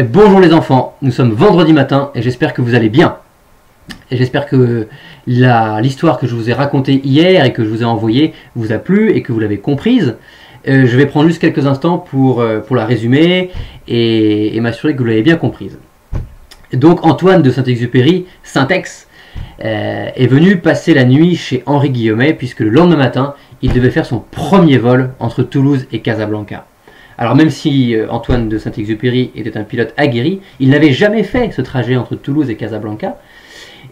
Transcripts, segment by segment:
Bonjour les enfants, nous sommes vendredi matin et j'espère que vous allez bien. Et j'espère que l'histoire que je vous ai racontée hier et que je vous ai envoyée vous a plu et que vous l'avez comprise. Je vais prendre juste quelques instants pour la résumer et m'assurer que vous l'avez bien comprise. Donc Antoine de Saint-Exupéry, Saint-Ex, est venu passer la nuit chez Henri Guillaumet puisque le lendemain matin, il devait faire son premier vol entre Toulouse et Casablanca. Alors même si Antoine de Saint-Exupéry était un pilote aguerri, il n'avait jamais fait ce trajet entre Toulouse et Casablanca.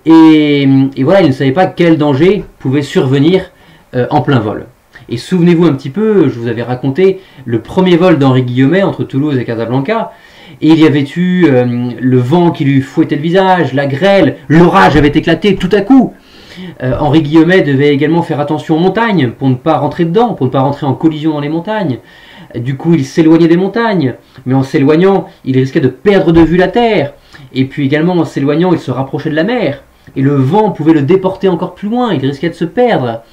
Et voilà, il ne savait pas quel danger pouvait survenir en plein vol. Et souvenez-vous un petit peu, je vous avais raconté le premier vol d'Henri Guillaumet entre Toulouse et Casablanca. Et il y avait eu le vent qui lui fouettait le visage, la grêle, l'orage avait éclaté tout à coup. Henri Guillaumet devait également faire attention aux montagnes pour ne pas rentrer dedans, pour ne pas rentrer en collision dans les montagnes. Du coup, il s'éloignait des montagnes, mais en s'éloignant, il risquait de perdre de vue la terre. Et puis également, en s'éloignant, il se rapprochait de la mer. Et le vent pouvait le déporter encore plus loin, il risquait de se perdre.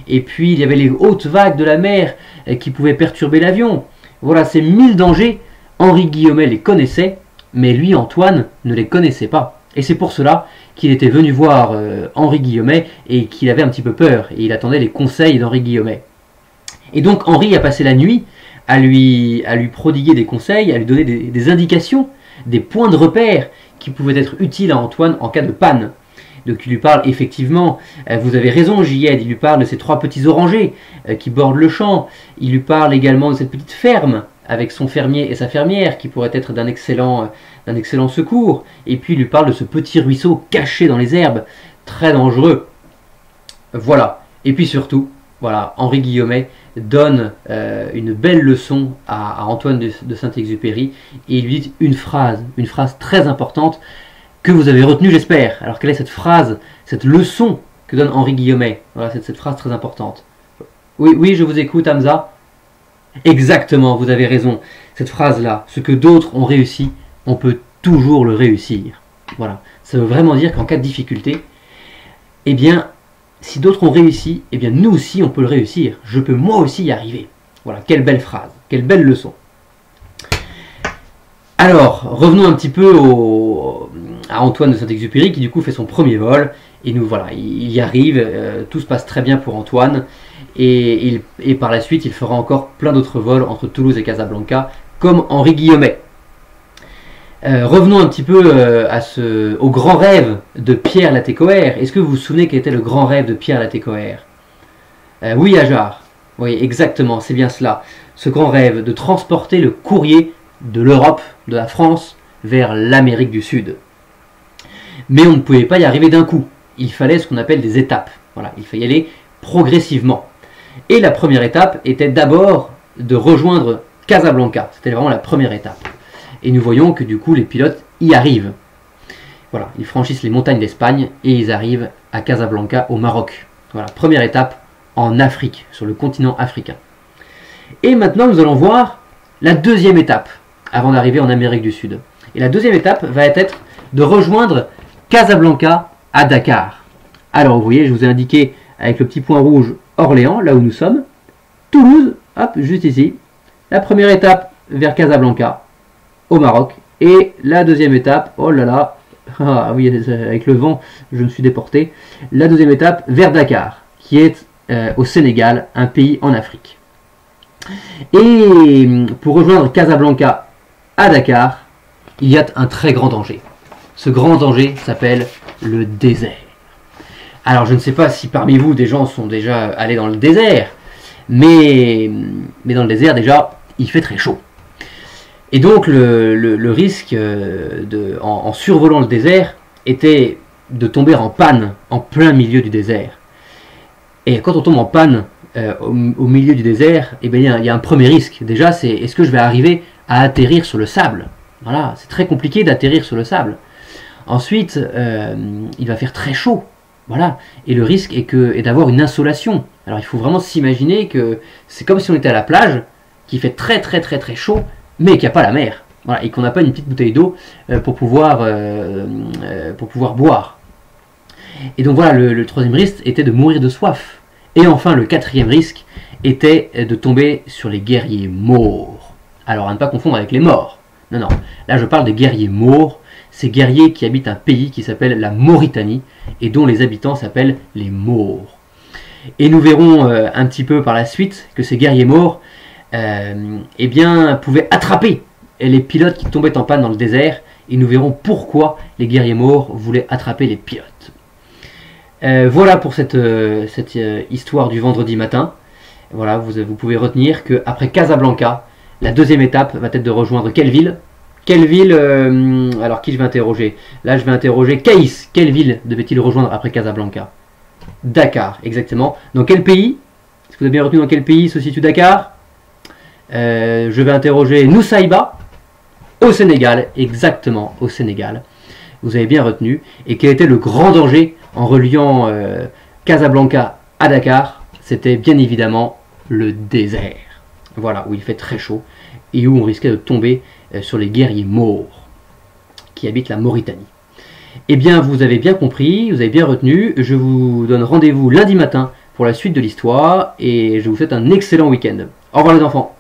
Et puis, il y avait les hautes vagues de la mer qui pouvaient perturber l'avion. Voilà, ces 1000 dangers, Henri Guillaumet les connaissait, mais lui, Antoine, ne les connaissait pas. Et c'est pour cela qu'il était venu voir Henri Guillaumet et qu'il avait un petit peu peur. Et il attendait les conseils d'Henri Guillaumet. Et donc, Henri a passé la nuit à lui prodiguer des conseils, à lui donner des indications, des points de repère qui pouvaient être utiles à Antoine en cas de panne. Donc il lui parle effectivement, vous avez raison J.Ed, il lui parle de ces 3 petits orangers qui bordent le champ, il lui parle également de cette petite ferme avec son fermier et sa fermière qui pourrait être d'un excellent secours, et puis il lui parle de ce petit ruisseau caché dans les herbes, très dangereux. Voilà, et puis surtout, voilà, Henri Guillaumet donne une belle leçon à Antoine de Saint-Exupéry et il lui dit une phrase très importante que vous avez retenue, j'espère. Alors quelle est cette phrase, cette leçon que donne Henri Guillaumet? Voilà, cette phrase très importante. Oui, je vous écoute, Hamza. Exactement, vous avez raison. Cette phrase-là, ce que d'autres ont réussi, on peut toujours le réussir. Voilà, ça veut vraiment dire qu'en cas de difficulté, eh bien, si d'autres ont réussi, eh bien nous aussi on peut le réussir. Je peux moi aussi y arriver. Voilà, quelle belle phrase, quelle belle leçon. Alors, revenons un petit peu à Antoine de Saint-Exupéry qui du coup fait son premier vol. Et nous voilà, il y arrive, tout se passe très bien pour Antoine. Et par la suite, il fera encore plein d'autres vols entre Toulouse et Casablanca, comme Henri Guillaumet. Revenons un petit peu au grand rêve de Pierre Latécoère. Est-ce que vous vous souvenez quel était le grand rêve de Pierre Latécoère? Oui, Ajar. Oui, exactement, c'est bien cela. Ce grand rêve de transporter le courrier de l'Europe, de la France, vers l'Amérique du Sud. Mais on ne pouvait pas y arriver d'un coup. Il fallait ce qu'on appelle des étapes. Voilà, il fallait y aller progressivement. Et la première étape était d'abord de rejoindre Casablanca. C'était vraiment la première étape. Et nous voyons que du coup les pilotes y arrivent. Voilà, ils franchissent les montagnes d'Espagne et ils arrivent à Casablanca au Maroc. Voilà, première étape en Afrique, sur le continent africain. Et maintenant nous allons voir la deuxième étape avant d'arriver en Amérique du Sud. Et la deuxième étape va être de rejoindre Casablanca à Dakar. Alors vous voyez, je vous ai indiqué avec le petit point rouge Orléans, là où nous sommes. Toulouse, hop, juste ici. La première étape vers Casablanca, au Maroc. Et la deuxième étape, oh là là, ah oui, avec le vent, je me suis déporté. La deuxième étape vers Dakar, qui est au Sénégal, un pays en Afrique. Et pour rejoindre Casablanca à Dakar, il y a un très grand danger. Ce grand danger s'appelle le désert. Alors je ne sais pas si parmi vous des gens sont déjà allés dans le désert, mais dans le désert déjà, il fait très chaud. Et donc le risque en survolant le désert était de tomber en panne en plein milieu du désert. Et quand on tombe en panne au milieu du désert, eh bien, il y a un premier risque. Déjà, c'est est-ce que je vais arriver à atterrir sur le sable? Voilà, c'est très compliqué d'atterrir sur le sable. Ensuite, il va faire très chaud. Voilà, et le risque est d'avoir une insolation. Alors il faut vraiment s'imaginer que c'est comme si on était à la plage, qui fait très chaud, mais qu'il n'y a pas la mer. Voilà, et qu'on n'a pas une petite bouteille d'eau pour pouvoir boire. Et donc voilà, le troisième risque était de mourir de soif. Et enfin, le quatrième risque était de tomber sur les guerriers maures. Alors à ne pas confondre avec les morts, Non, non. Là, je parle des guerriers maures. Ces guerriers qui habitent un pays qui s'appelle la Mauritanie et dont les habitants s'appellent les Maures. Et nous verrons un petit peu par la suite que ces guerriers maures eh bien, pouvaient attraper les pilotes qui tombaient en panne dans le désert. Et nous verrons pourquoi les guerriers maures voulaient attraper les pilotes. Voilà pour cette histoire du vendredi matin. Voilà, vous pouvez retenir qu'après Casablanca, la deuxième étape va être de rejoindre quelle ville? Quelle ville, alors qui je vais interroger? Là je vais interroger Caïs. Quelle ville devait-il rejoindre après Casablanca? Dakar, exactement. Dans quel pays? Est-ce que vous avez bien retenu dans quel pays se situe Dakar? Je vais interroger Nusaïba. Au Sénégal, exactement, au Sénégal. Vous avez bien retenu. Et quel était le grand danger en reliant Casablanca à Dakar? C'était bien évidemment le désert. Voilà, où il fait très chaud et où on risquait de tomber sur les guerriers maures qui habitent la Mauritanie. Eh bien, vous avez bien compris, vous avez bien retenu. Je vous donne rendez-vous lundi matin pour la suite de l'histoire et je vous souhaite un excellent week-end. Au revoir les enfants.